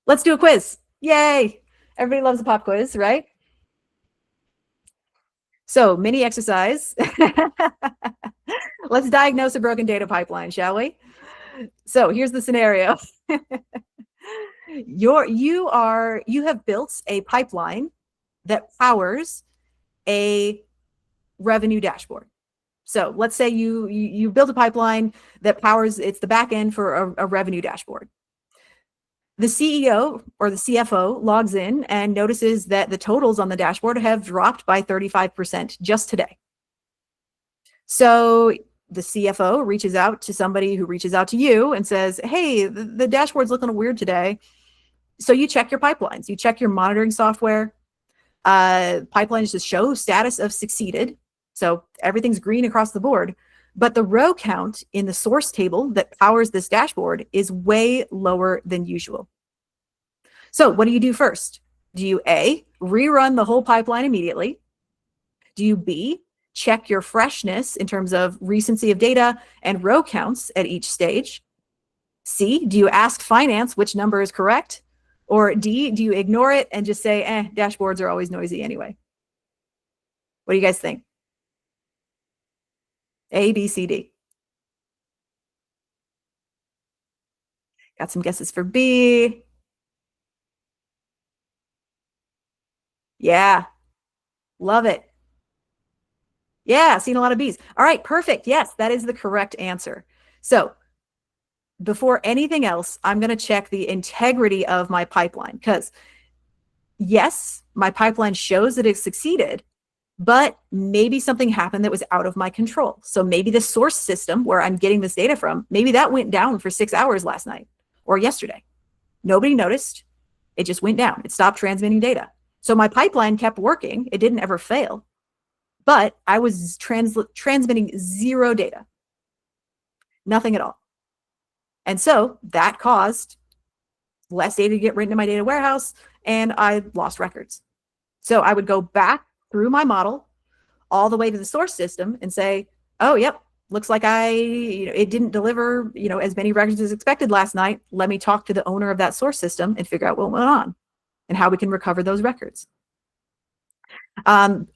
let's do a quiz. Yay. Everybody loves a pop quiz, right? So mini exercise. Let's diagnose a broken data pipeline, shall we? So here's the scenario. You have built a pipeline that powers a revenue dashboard. So let's say you built a pipeline that powers, it's the back end for a revenue dashboard. The CEO or the CFO logs in and notices that the totals on the dashboard have dropped by 35% just today. So the CFO reaches out to somebody who reaches out to you and says, hey, the dashboard's looking weird today. So you check your pipelines, you check your monitoring software. Pipelines just show status of succeeded. So everything's green across the board. But the row count in the source table that powers this dashboard is way lower than usual. So what do you do first? Do you A, rerun the whole pipeline immediately? Do you B, check your freshness in terms of recency of data and row counts at each stage? C, do you ask finance which number is correct? Or D, do you ignore it and just say, dashboards are always noisy anyway? What do you guys think? A, B, C, D. Got some guesses for B. Yeah, love it. Yeah, seen a lot of B's. All right, perfect. Yes, that is the correct answer. So before anything else, I'm going to check the integrity of my pipeline because yes, my pipeline shows that it succeeded, but maybe something happened that was out of my control. So maybe the source system where I'm getting this data from, maybe that went down for 6 hours last night or yesterday. Nobody noticed. It just went down. It stopped transmitting data. So my pipeline kept working. It didn't ever fail, but I was transmitting zero data, nothing at all. And so that caused less data to get written in my data warehouse, and I lost records. So I would go back through my model all the way to the source system and say, oh, yep, looks like it didn't deliver, as many records as expected last night. Let me talk to the owner of that source system and figure out what went on and how we can recover those records. Doug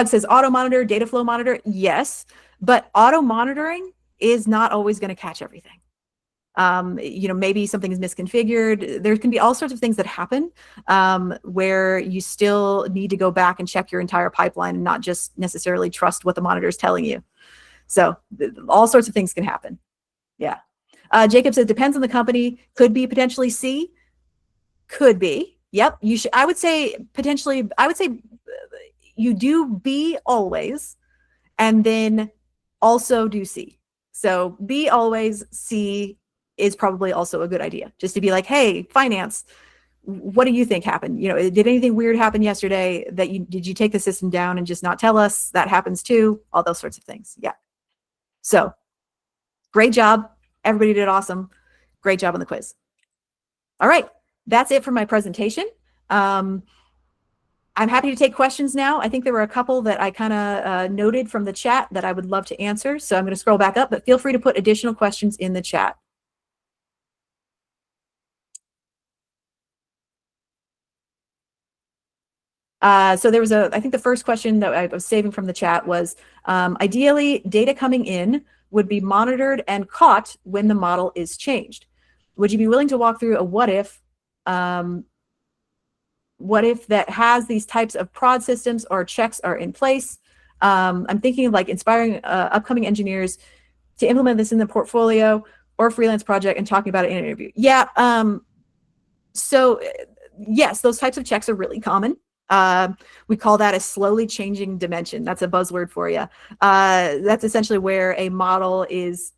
says auto monitor, data flow monitor. Yes, but auto monitoring is not always going to catch everything. Maybe something is misconfigured. There can be all sorts of things that happen where you still need to go back and check your entire pipeline and not just necessarily trust what the monitor is telling you. So all sorts of things can happen. Yeah. Jacob says depends on the company. Could be potentially C. Could be. Yep. You should. I would say potentially. I would say you do B always, and then also do C. So B always, C is probably also a good idea. Just to be like, hey, finance, what do you think happened? You know, did anything weird happen yesterday that you did you take the system down and just not tell us? That happens too. All those sorts of things. Yeah. So great job. Everybody did awesome. Great job on the quiz. All right. That's it for my presentation. Um, I'm happy to take questions now. I think there were a couple that I kind of noted from the chat that I would love to answer. So I'm going to scroll back up, but feel free to put additional questions in the chat. So there was I think the first question that I was saving from the chat was, ideally, data coming in would be monitored and caught when the model is changed. Would you be willing to walk through a what if that has these types of prod systems or checks are in place? I'm thinking of like inspiring upcoming engineers to implement this in the portfolio or freelance project and talking about it in an interview. Yeah. So yes, those types of checks are really common. We call that a slowly changing dimension. That's a buzzword for you. That's essentially where a model is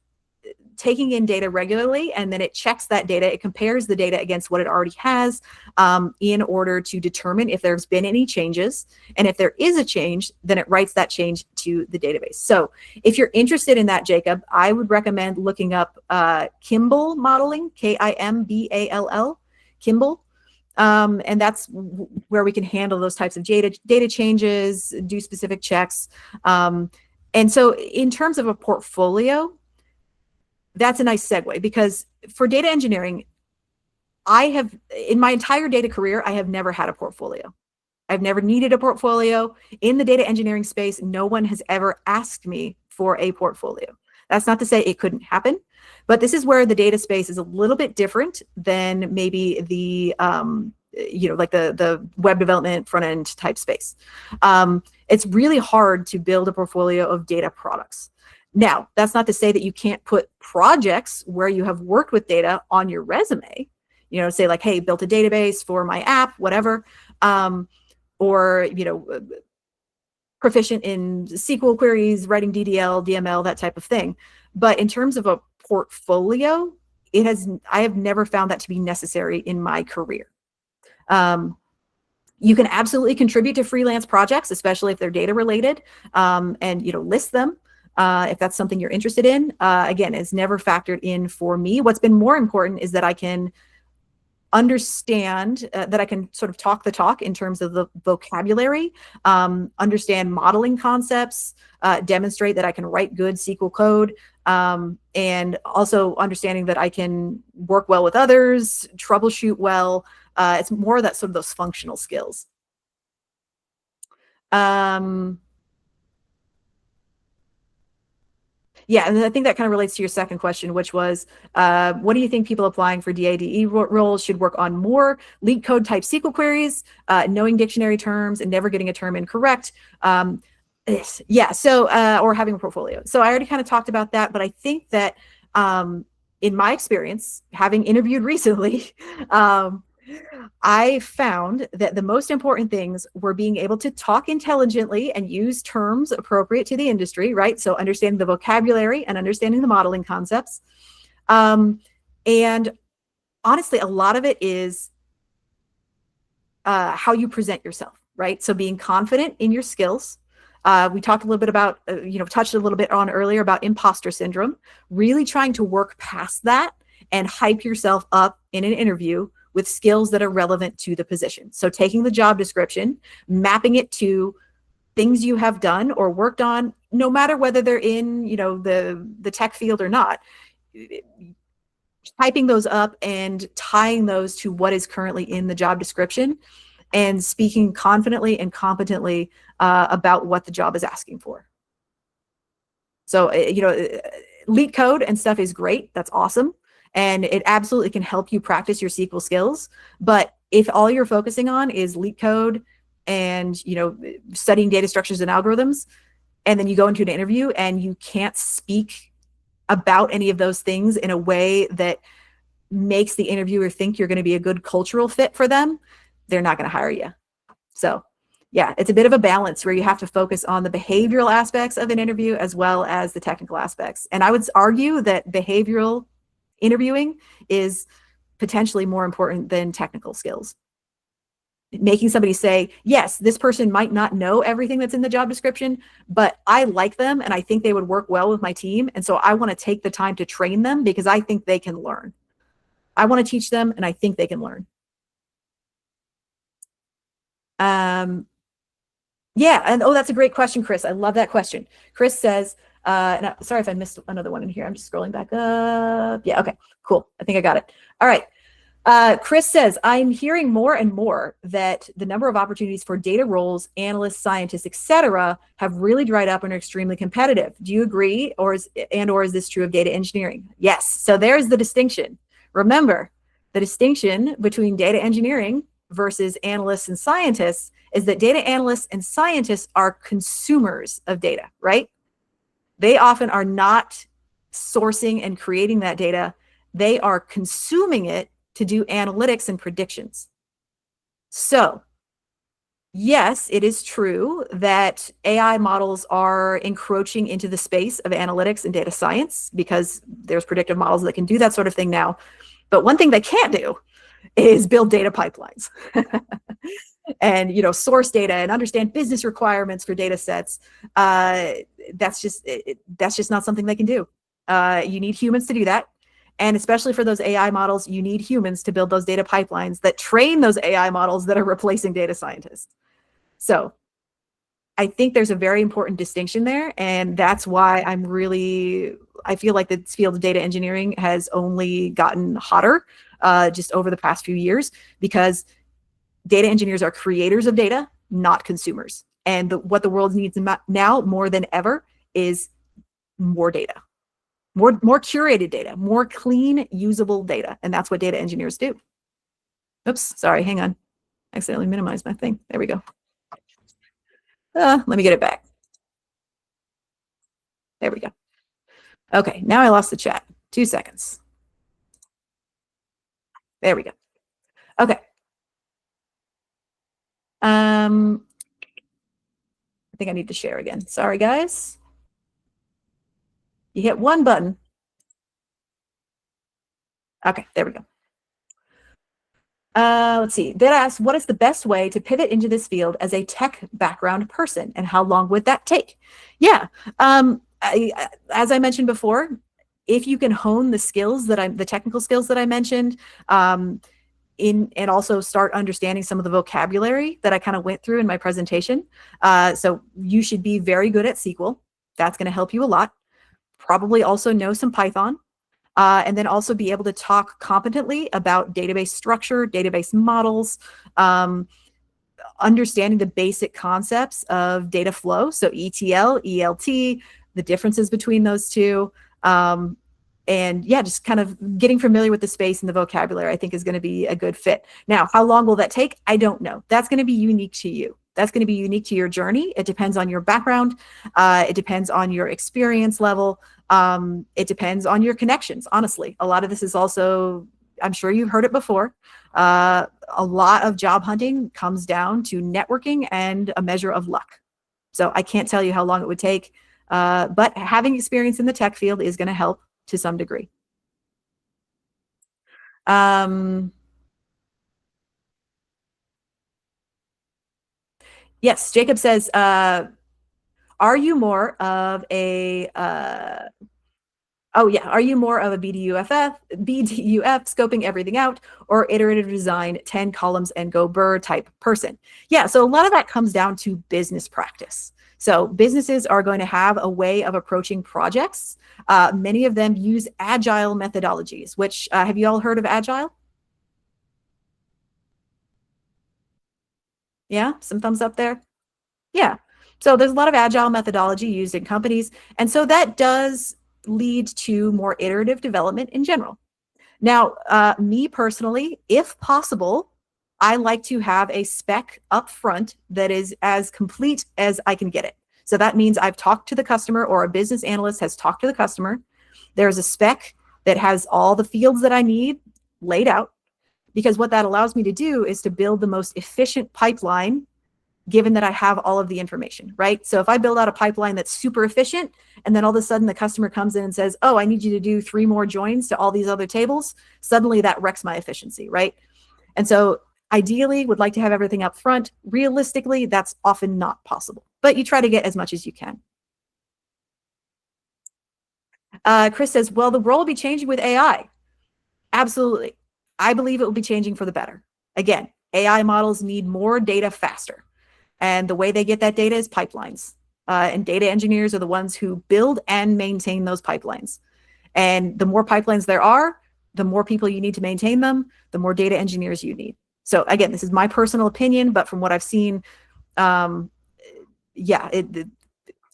taking in data regularly, and then it checks that data. It compares the data against what it already has in order to determine if there's been any changes. And if there is a change, then it writes that change to the database. So if you're interested in that, Jacob, I would recommend looking up Kimball modeling, Kimball, Kimball. And that's where we can handle those types of data changes, do specific checks. And so in terms of a portfolio, that's a nice segue, because for data engineering, in my entire data career, I have never had a portfolio. I've never needed a portfolio. In the data engineering space, no one has ever asked me for a portfolio. That's not to say it couldn't happen, but this is where the data space is a little bit different than maybe the like the web development front end type space. It's really hard to build a portfolio of data products. Now, that's not to say that you can't put projects where you have worked with data on your resume. You know, say like, hey, built a database for my app, whatever. Or proficient in SQL queries, writing DDL, DML, that type of thing. But in terms of a portfolio, I have never found that to be necessary in my career. You can absolutely contribute to freelance projects, especially if they're data related, and list them if that's something you're interested in. Again, it's never factored in for me. What's been more important is that I can understand that I can sort of talk the talk in terms of the vocabulary, understand modeling concepts, demonstrate that I can write good SQL code, and also understanding that I can work well with others, troubleshoot well. It's more that sort of those functional skills. Yeah, and I think that kind of relates to your second question, which was, what do you think people applying for DADE roles should work on more? Leak code type SQL queries, knowing dictionary terms, and never getting a term incorrect. Yeah, so, or having a portfolio. So I already kind of talked about that, but I think that in my experience, having interviewed recently, I found that the most important things were being able to talk intelligently and use terms appropriate to the industry, right? So understanding the vocabulary and understanding the modeling concepts. And honestly, a lot of it is how you present yourself, right? So being confident in your skills. We talked a little bit about, touched a little bit on earlier about imposter syndrome, really trying to work past that and hype yourself up in an interview with skills that are relevant to the position. So taking the job description, mapping it to things you have done or worked on, no matter whether they're in, the tech field or not, typing those up and tying those to what is currently in the job description and speaking confidently and competently about what the job is asking for. So, leak code and stuff is great. That's awesome. And it absolutely can help you practice your SQL skills. But if all you're focusing on is leak code and, studying data structures and algorithms, and then you go into an interview and you can't speak about any of those things in a way that makes the interviewer think you're going to be a good cultural fit for them, they're not going to hire you. So, yeah, it's a bit of a balance where you have to focus on the behavioral aspects of an interview as well as the technical aspects. And I would argue that behavioral interviewing is potentially more important than technical skills. Making somebody say, yes, this person might not know everything that's in the job description, but I like them and I think they would work well with my team. And so I want to take the time to train them because I think they can learn. I want to teach them and I think they can learn. Yeah, and oh, that's a great question, Chris. I love that question. Chris says, sorry if I missed another one in here. I'm just scrolling back up. Yeah, okay, cool. I think I got it. All right. Chris says, I'm hearing more and more that the number of opportunities for data roles, analysts, scientists, etc., have really dried up and are extremely competitive. Do you agree, or is this true of data engineering? Yes. So there's the distinction. Remember, the distinction between data engineering versus analysts and scientists is that data analysts and scientists are consumers of data, right? They often are not sourcing and creating that data. They are consuming it to do analytics and predictions. So, yes, it is true that AI models are encroaching into the space of analytics and data science because there's predictive models that can do that sort of thing now. But one thing they can't do is build data pipelines and source data and understand business requirements for data sets. That's just not something they can do. You need humans to do that. And especially for those AI models, you need humans to build those data pipelines that train those AI models that are replacing data scientists. So I think there's a very important distinction there. And that's why I feel like this field of data engineering has only gotten hotter just over the past few years, because data engineers are creators of data, not consumers. And what the world needs now more than ever is more data. More curated data, more clean, usable data. And that's what data engineers do. Oops, sorry, hang on. I accidentally minimized my thing. There we go. Let me get it back. There we go. Okay, now I lost the chat. 2 seconds. There we go. Okay. I think I need to share again. Sorry, guys. You hit one button. Okay, there we go. Let's see. That asks, what is the best way to pivot into this field as a tech background person, and how long would that take? Yeah. As I mentioned before, if you can hone the technical skills that I mentioned, and also start understanding some of the vocabulary that I kind of went through in my presentation. So you should be very good at SQL. That's going to help you a lot. Probably also know some Python. And then also be able to talk competently about database structure, database models, understanding the basic concepts of data flow. So ETL, ELT, the differences between those two. And yeah, just kind of getting familiar with the space and the vocabulary, I think is going to be a good fit. Now, how long will that take? I don't know. That's going to be unique to you. That's going to be unique to your journey. It depends on your background. It depends on your experience level. It depends on your connections, honestly. A lot of this is also, I'm sure you've heard it before. A lot of job hunting comes down to networking and a measure of luck. So I can't tell you how long it would take, but having experience in the tech field is going to help to some degree. Yes, Jacob says, are you more of a are you more of a BDUF scoping everything out, or iterative design, 10 columns and go burr type person? Yeah, so a lot of that comes down to business practice. So businesses are going to have a way of approaching projects. Many of them use agile methodologies, which have you all heard of agile? Yeah, some thumbs up there. Yeah. So there's a lot of agile methodology used in companies. And so that does lead to more iterative development in general. Now, me personally, if possible, I like to have a spec up front that is as complete as I can get it. So that means I've talked to the customer, or a business analyst has talked to the customer. There's a spec that has all the fields that I need laid out, because what that allows me to do is to build the most efficient pipeline given that I have all of the information, right? So if I build out a pipeline that's super efficient, and then all of a sudden the customer comes in and says, oh, I need you to do 3 more joins to all these other tables, suddenly that wrecks my efficiency, right? And so ideally would like to have everything up front. Realistically, that's often not possible, but you try to get as much as you can. Chris says, well, the role will be changing with AI. Absolutely. I believe it will be changing for the better. Again, AI models need more data faster. And the way they get that data is pipelines. And data engineers are the ones who build and maintain those pipelines. And the more pipelines there are, the more people you need to maintain them, the more data engineers you need. So again, this is my personal opinion, but from what I've seen, um, yeah,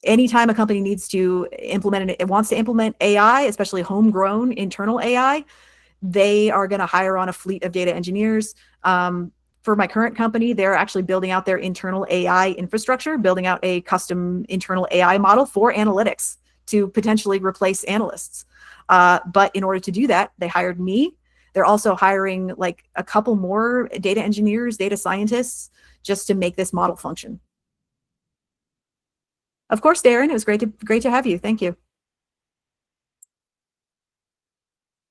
anytime a company needs to implement it wants to implement AI, especially homegrown internal AI, they are going to hire on a fleet of data engineers. For my current company, they're actually building out their internal AI infrastructure, building out a custom internal AI model for analytics to potentially replace analysts. But in order to do that, they hired me. They're also hiring like a couple more data engineers, data scientists, just to make this model function. Of course, Darren, it was great to have you. Thank you.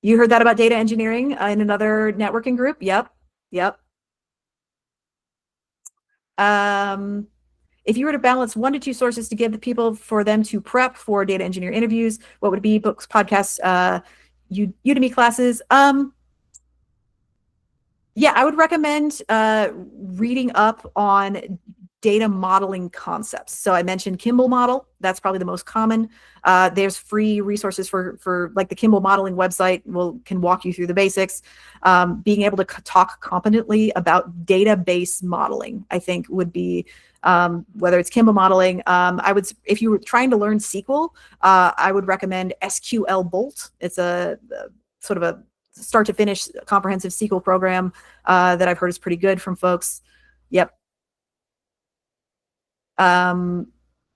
You heard that about data engineering in another networking group? Yep. Yep. If you were to balance 1 to 2 sources to give the people for them to prep for data engineer interviews, what would it be? Books, podcasts, Udemy classes? Yeah, I would recommend reading up on data modeling concepts. So I mentioned Kimball model. That's probably the most common. There's free resources for like the Kimball modeling website can walk you through the basics. Being able to talk competently about database modeling, I think would be, whether it's Kimball modeling, if you were trying to learn SQL, I would recommend SQL Bolt. It's a sort of a start to finish comprehensive SQL program that I've heard is pretty good from folks. Yep. And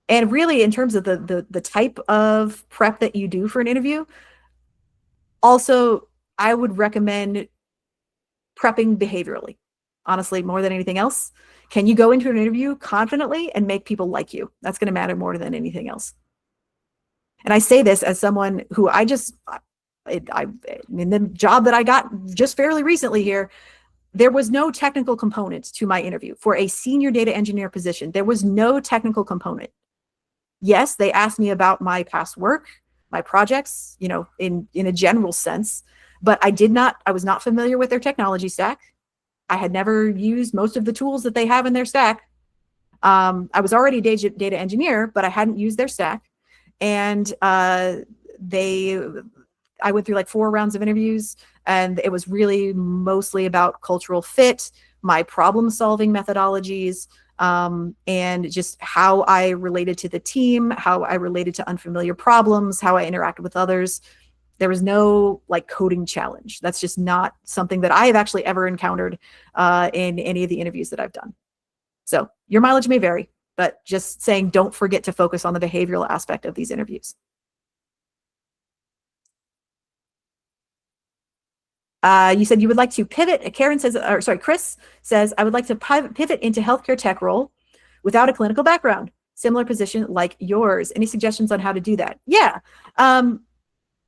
really, in terms of the type of prep that you do for an interview, also I would recommend prepping behaviorally, honestly, more than anything else. Can you go into an interview confidently and make people like you? That's going to matter more than anything else. And I say this as someone who in the job that I got just fairly recently here, there was no technical component to my interview for a senior data engineer position. There was no technical component. Yes, they asked me about my past work, my projects, in a general sense, but I was not familiar with their technology stack. I had never used most of the tools that they have in their stack. I was already a data engineer, but I hadn't used their stack. And I went through like 4 rounds of interviews, and it was really mostly about cultural fit, my problem solving methodologies, and just how I related to the team, how I related to unfamiliar problems, how I interacted with others. There was no like coding challenge. That's just not something that I have actually ever encountered in any of the interviews that I've done. So your mileage may vary, but just saying, don't forget to focus on the behavioral aspect of these interviews. You said you would like to pivot. Chris says, I would like to pivot into healthcare tech role without a clinical background, similar position like yours. Any suggestions on how to do that? Yeah.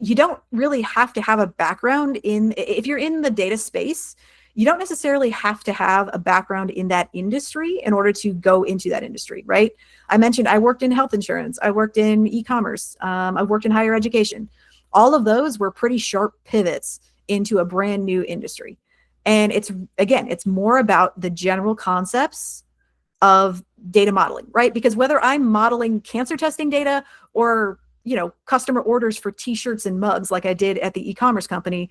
You don't really have to have a background if you're in the data space, you don't necessarily have to have a background in that industry in order to go into that industry, right? I mentioned I worked in health insurance. I worked in e-commerce. I worked in higher education. All of those were pretty sharp pivots into a brand new industry. And it's more about the general concepts of data modeling, right? Because whether I'm modeling cancer testing data or, customer orders for t-shirts and mugs like I did at the e-commerce company,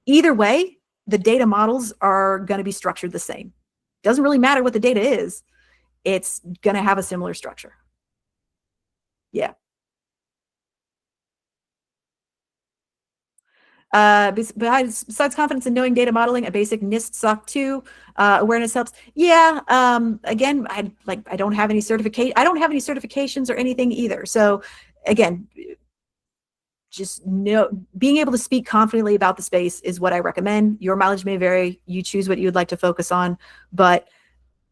either way, the data models are going to be structured the same. Doesn't really matter what the data is. It's going to have a similar structure. Yeah. Besides confidence in knowing data modeling, a basic NIST SOC 2 awareness helps. Yeah. Again, I don't have any certification. I don't have any certifications or anything either. So again, just know being able to speak confidently about the space is what I recommend. Your mileage may vary. You choose what you would like to focus on, but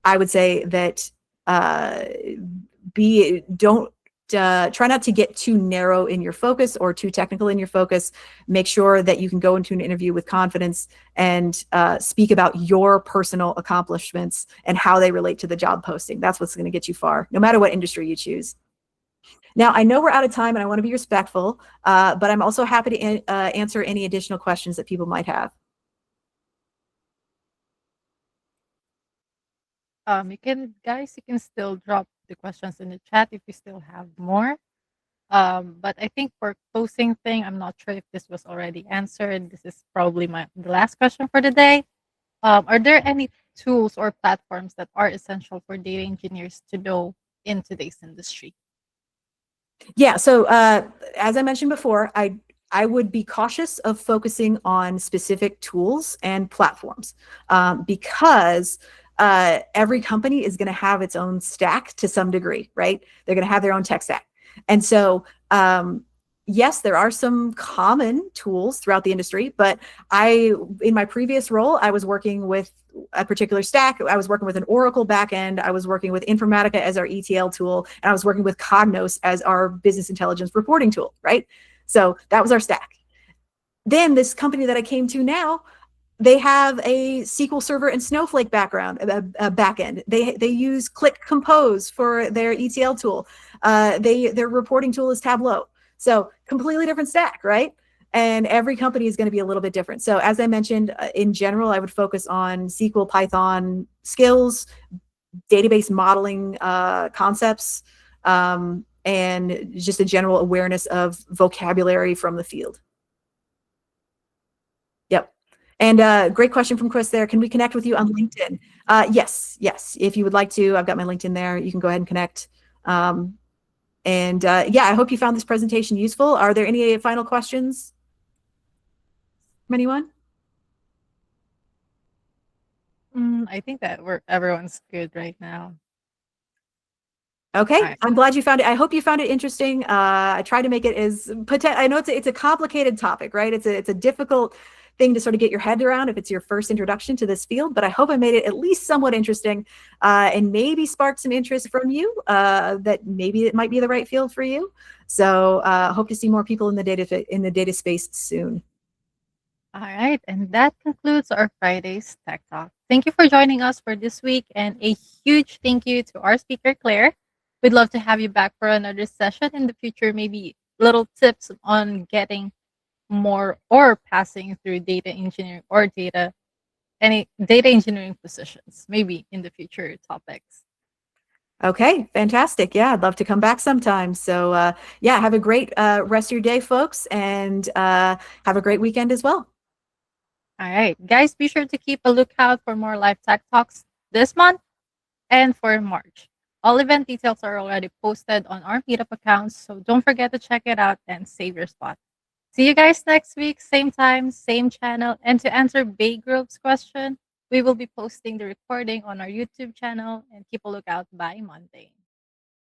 I would say that uh, be don't try not to get too narrow in your focus or too technical in your focus. Make sure that you can go into an interview with confidence and speak about your personal accomplishments and how they relate to the job posting. That's what's going to get you far, no matter what industry you choose. Now, I know we're out of time and I want to be respectful, but I'm also happy to answer any additional questions that people might have. You can still drop the questions in the chat if you still have more. But I think for closing thing, I'm not sure if this was already answered. This is probably the last question for the day. Are there any tools or platforms that are essential for data engineers to know in today's industry? Yeah. So as I mentioned before, I would be cautious of focusing on specific tools and platforms because every company is going to have its own stack to some degree, right? They're going to have their own tech stack. And so, yes, there are some common tools throughout the industry, but in my previous role, I was working with a particular stack. I was working with an Oracle backend. I was working with Informatica as our ETL tool, and I was working with Cognos as our business intelligence reporting tool, right? So that was our stack. Then this company that I came to now, they have a SQL Server and Snowflake background, backend. They use Click Compose for their ETL tool. Their reporting tool is Tableau. So completely different stack, right? And every company is going to be a little bit different. So as I mentioned, in general, I would focus on SQL, Python skills, database modeling concepts, and just a general awareness of vocabulary from the field. Yep. And great question from Chris there. Can we connect with you on LinkedIn? Yes, yes. If you would like to, I've got my LinkedIn there. You can go ahead and connect. And yeah, I hope you found this presentation useful. Are there any final questions from anyone? I think that everyone's good right now. Okay, All right. I'm glad you found it. I hope you found it interesting. I try to make it as I know it's a complicated topic, right? It's a difficult thing to sort of get your head around if it's your first introduction to this field. But I hope I made it at least somewhat interesting, and maybe sparked some interest from you that maybe it might be the right field for you. So hope to see more people in the data space soon. All right. And that concludes our Friday's Tech Talk. Thank you for joining us for this week. And a huge thank you to our speaker, Claire. We'd love to have you back for another session in the future, maybe little tips on getting more or passing through data engineering or any data engineering positions, maybe in the future topics. Okay, fantastic. Yeah, I'd love to come back sometime. So yeah, have a great rest of your day, folks, and have a great weekend as well. All right, guys, be sure to keep a lookout for more live tech talks this month and for March. All event details are already posted on our meetup accounts, so don't forget to check it out and save your spot. See you guys next week, same time, same channel. And to answer Bay Grove's question, we will be posting the recording on our YouTube channel and keep a lookout by Monday.